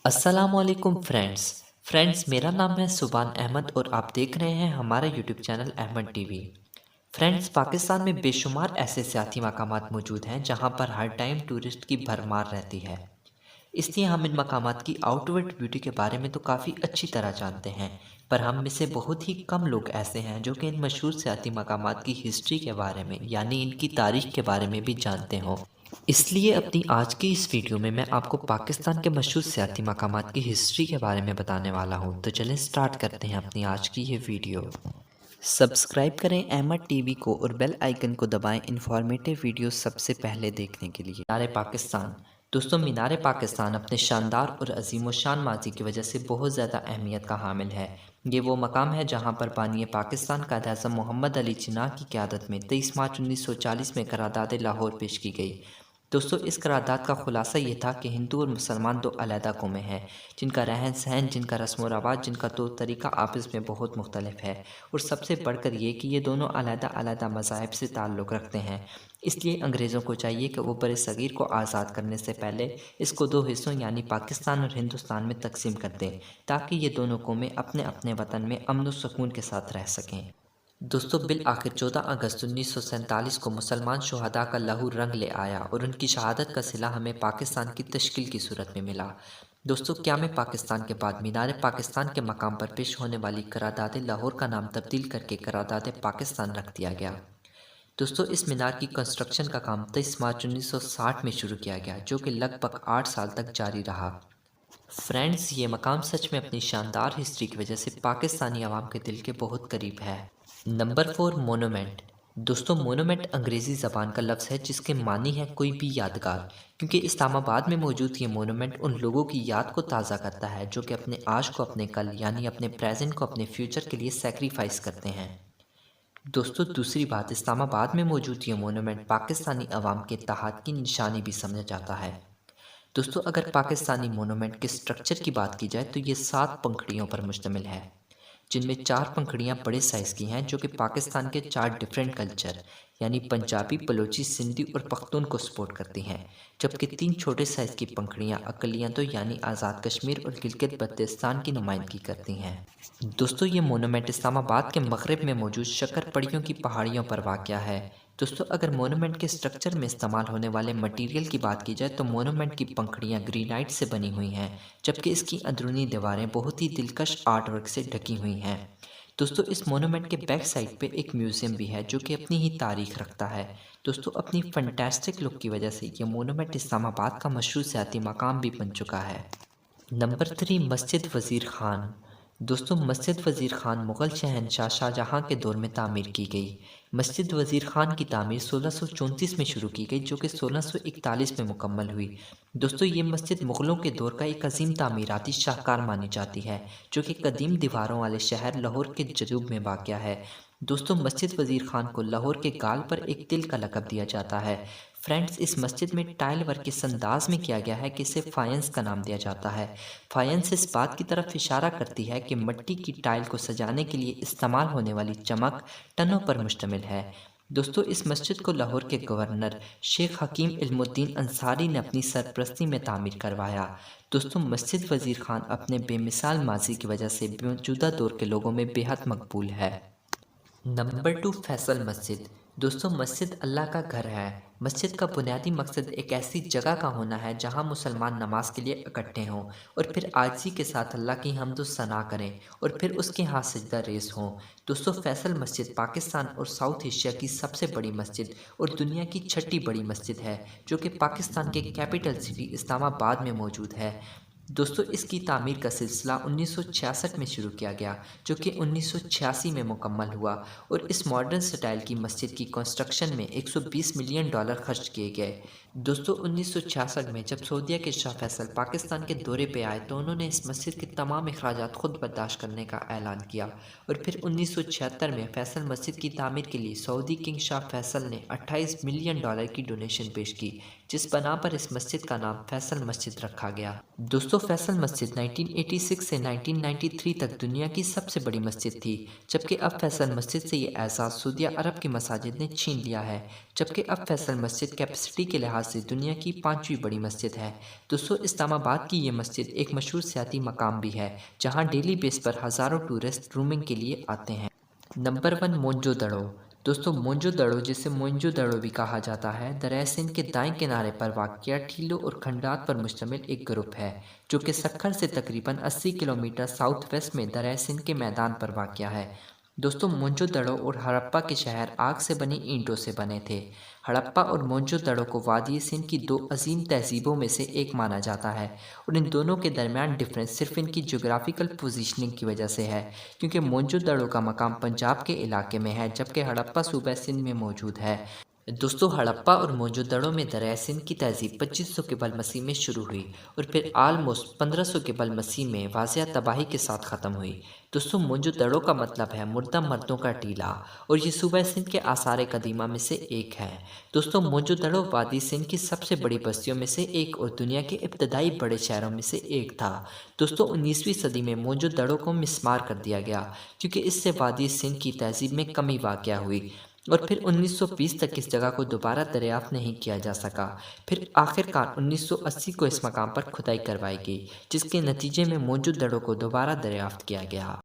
السلام علیکم فرینڈز میرا نام ہے سبحان احمد اور آپ دیکھ رہے ہیں ہمارا YouTube channel Ahmed TV. Friends, Pakistan میں بے شمار ایسے سیاحتی مقامات موجود ہیں جہاں پر ہر ٹائم ٹورسٹ کی بھرمار رہتی ہے۔ اس لیے ہم ان مقامات کی آؤٹ ورڈ بیوٹی کے بارے میں تو کافی اچھی طرح جانتے ہیں، پر ہم میں سے بہت ہی کم لوگ ایسے ہیں جو کہ ان مشہور سیاحتی مقامات کی ہسٹری کے بارے میں یعنی ان کی تاریخ کے بارے میں بھی جانتے ہوں۔ اس لیے اپنی آج کی اس ویڈیو میں آپ کو پاکستان کے مشہور سیاحتی مقامات کی ہسٹری کے بارے میں بتانے والا ہوں، تو چلیں سٹارٹ کرتے ہیں اپنی آج کی یہ ویڈیو۔ سبسکرائب کریں احمد ٹی وی کو اور بیل آئیکن کو دبائیں انفارمیٹیو ویڈیو سب سے پہلے دیکھنے کے لیے۔ مینار پاکستان۔ دوستو، مینار پاکستان اپنے شاندار اور عظیم و شان ماضی کی وجہ سے بہت زیادہ اہمیت کا حامل ہے۔ یہ وہ مقام ہے جہاں پر بانی پاکستان قائد اعظم محمد علی جناح کی قیادت میں 23 مارچ 1940 میں قرارداد لاہور پیش کی گئی۔ دوستو، اس قرارداد کا خلاصہ یہ تھا کہ ہندو اور مسلمان دو علیحدہ قومیں ہیں جن کا رہن سہن، جن کا رسم و رواج، جن کا طور طریقہ آپس میں بہت مختلف ہے، اور سب سے بڑھ کر یہ کہ یہ دونوں علیحدہ علیحدہ مذاہب سے تعلق رکھتے ہیں۔ اس لیے انگریزوں کو چاہیے کہ وہ بر صغیر کو آزاد کرنے سے پہلے اس کو دو حصوں یعنی پاکستان اور ہندوستان میں تقسیم کر دیں تاکہ یہ دونوں قومیں اپنے اپنے وطن میں امن و سکون کے ساتھ رہ سکیں۔ دوستو، بالآخر 14 اگست 1947 کو مسلمان شہداء کا لہو رنگ لے آیا اور ان کی شہادت کا صلہ ہمیں پاکستان کی تشکیل کی صورت میں ملا۔ دوستو، قیام پاکستان کے بعد مینار پاکستان کے مقام پر پیش ہونے والی قرارداد لاہور کا نام تبدیل کر کے قرارداد پاکستان رکھ دیا گیا۔ دوستو، اس مینار کی کنسٹرکشن کا کام 23 مارچ 1960 میں شروع کیا گیا، جو کہ لگ بھگ 8 سال تک جاری رہا۔ فرینڈز، یہ مقام سچ میں اپنی شاندار ہسٹری کی وجہ سے پاکستانی عوام کے دل کے بہت قریب ہے۔ Number 4، monument. دوستو، مونومنٹ انگریزی زبان کا لفظ ہے جس کے معنی ہے کوئی بھی یادگار، کیونکہ اسلام آباد میں موجود یہ مونومنٹ ان لوگوں کی یاد کو تازہ کرتا ہے جو کہ اپنے آج کو اپنے کل یعنی اپنے پریزنٹ کو اپنے فیوچر کے لیے سیکریفائس کرتے ہیں۔ دوستو، دوسری بات، اسلام آباد میں موجود یہ مونومنٹ پاکستانی عوام کے اتحاد کی نشانی بھی سمجھا جاتا ہے۔ دوستو، اگر پاکستانی مونومنٹ کے سٹرکچر کی بات کی جائے تو یہ 7 پنکھڑیوں پر مشتمل ہے، جن میں 4 پنکھڑیاں بڑے سائز کی ہیں جو کہ پاکستان کے 4 ڈیفرنٹ کلچر یعنی پنجابی، بلوچی، سندھی اور پختون کو سپورٹ کرتی ہیں، جبکہ 3 چھوٹے سائز کی پنکھڑیاں اقلیتوں یعنی آزاد کشمیر اور گلگت بلتستان کی نمائندگی کرتی ہیں۔ دوستو، یہ مونومنٹ اسلام آباد کے مغرب میں موجود شکر پڑیوں کی پہاڑیوں پر واقع ہے۔ دوستو، اگر مونومنٹ کے سٹرکچر میں استعمال ہونے والے مٹیریل کی بات کی جائے تو مونومنٹ کی پنکھڑیاں گرینائٹ سے بنی ہوئی ہیں، جبکہ اس کی اندرونی دیواریں بہت ہی دلکش آرٹ ورک سے ڈھکی ہوئی ہیں۔ دوستو، اس مونومنٹ کے بیک سائڈ پہ ایک میوزیم بھی ہے جو کہ اپنی ہی تاریخ رکھتا ہے۔ دوستو، اپنی فنٹاسٹک لک کی وجہ سے یہ مونومنٹ اسلام آباد کا مشہور سیاحتی مقام بھی بن چکا ہے۔ نمبر 3، مسجد وزیر خان۔ دوستو، مسجد وزیر خان مغل شہنشاہ شاہجہاں کے دور میں تعمیر کی گئی۔ مسجد وزیر خان کی تعمیر 1634 میں شروع کی گئی جو کہ 1641 میں مکمل ہوئی۔ دوستو، یہ مسجد مغلوں کے دور کا ایک عظیم تعمیراتی شاہکار مانی جاتی ہے جو کہ قدیم دیواروں والے شہر لاہور کے جنوب میں واقع ہے۔ دوستو، مسجد وزیر خان کو لاہور کے گال پر ایک دل کا لقب دیا جاتا ہے۔ فرینڈز، اس مسجد میں ٹائل ورک اس انداز میں کیا گیا ہے کہ اسے فائنس کا نام دیا جاتا ہے۔ فائنس اس بات کی طرف اشارہ کرتی ہے کہ مٹی کی ٹائل کو سجانے کے لیے استعمال ہونے والی چمک ٹنوں پر مشتمل ہے۔ دوستو، اس مسجد کو لاہور کے گورنر شیخ حکیم علم الدین انصاری نے اپنی سرپرستی میں تعمیر کروایا۔ دوستو، مسجد وزیر خان اپنے بے مثال ماضی کی وجہ سے موجودہ دور کے لوگوں میں بے حد مقبول ہے۔ نمبر 2، فیصل مسجد۔ دوستو، مسجد اللہ کا گھر ہے۔ مسجد کا بنیادی مقصد ایک ایسی جگہ کا ہونا ہے جہاں مسلمان نماز کے لیے اکٹھے ہوں اور پھر عاجزی کے ساتھ اللہ کی حمد و ثنا کریں اور پھر اس کے ہاں سجدہ ریز ہوں۔ دوستو، فیصل مسجد پاکستان اور ساؤتھ ایشیا کی سب سے بڑی مسجد اور دنیا کی 6ٹھی بڑی مسجد ہے جو کہ پاکستان کے کیپٹل سٹی اسلام آباد میں موجود ہے۔ دوستو، اس کی تعمیر کا سلسلہ 1966 میں شروع کیا گیا جو کہ 1986 میں مکمل ہوا اور اس ماڈرن سٹائل کی مسجد کی کنسٹرکشن میں $120 ملین خرچ کیے گئے۔ دوستو، 1966 میں جب سعودیہ کے شاہ فیصل پاکستان کے دورے پہ آئے تو انہوں نے اس مسجد کے تمام اخراجات خود برداشت کرنے کا اعلان کیا اور پھر 1976 میں فیصل مسجد کی تعمیر کے لیے سعودی کنگ شاہ فیصل نے $28 ملین کی ڈونیشن پیش کی، جس بنا پر اس مسجد کا نام فیصل مسجد رکھا گیا۔ دوستو، دوستوں فیصل مسجد 1986 سے 1993 تک دنیا کی سب سے بڑی مسجد تھی، جبکہ اب فیصل مسجد سے یہ اعزاز سعودیہ عرب کی مساجد نے چھین لیا ہے، جبکہ اب فیصل مسجد کیپیسٹی کے لحاظ سے دنیا کی 5ویں بڑی مسجد ہے۔ دوستوں اسلام آباد کی یہ مسجد ایک مشہور سیاحتی مقام بھی ہے، جہاں ڈیلی بیس پر ہزاروں ٹورسٹ رومنگ کے لیے آتے ہیں۔ نمبر 1 موجود۔ دوستوں موجود جسے موئنجو دڑو بھی کہا جاتا ہے، دریائے سندھ کے دائیں کنارے پر واقع ٹیلوں اور کھنڈات پر مشتمل ایک گروپ ہے، جو کہ سکھر سے تقریباً 80 کلومیٹر ساؤتھ ویسٹ میں دریائے سندھ کے میدان پر واقع ہے۔ دوستوں موئنجو دڑو اور ہڑپا کے شہر آگ سے بنی اینٹوں سے بنے تھے۔ ہڑپا اور موئنجو دڑو کو وادی سندھ کی 2 عظیم تہذیبوں میں سے ایک مانا جاتا ہے، اور ان دونوں کے درمیان ڈفرینس صرف ان کی جغرافیکل پوزیشننگ کی وجہ سے ہے، کیونکہ موئنجو دڑو کا مقام پنجاب کے علاقے میں ہے، جبکہ ہڑپا صوبہ سندھ میں موجود ہے۔ دوستو ہڑپا اور موئنجو دڑو میں دریائے سندھ کی تہذیب 2500 قبل مسیح میں شروع ہوئی اور پھر آلموسٹ 1500 قبل مسیح میں واضح تباہی کے ساتھ ختم ہوئی۔ دوستو موئنجو دڑو کا مطلب ہے مردہ مردوں کا ٹیلا، اور یہ صوبہ سندھ کے آثار قدیمہ میں سے ایک ہے۔ دوستو موئنجو دڑو وادی سندھ کی سب سے بڑی بستیوں میں سے ایک اور دنیا کے ابتدائی بڑے شہروں میں سے ایک تھا۔ دوستو 19ویں صدی میں موئنجو دڑو کو مسمار کر دیا گیا، کیونکہ اس سے وادی سندھ کی تہذیب میں کمی واقع ہوئی، اور پھر 1920 تک اس جگہ کو دوبارہ دریافت نہیں کیا جا سکا۔ پھر آخر کار 1980 کو اس مقام پر کھدائی کروائی گئی، جس کے نتیجے میں موئنجو دڑو کو دوبارہ دریافت کیا گیا۔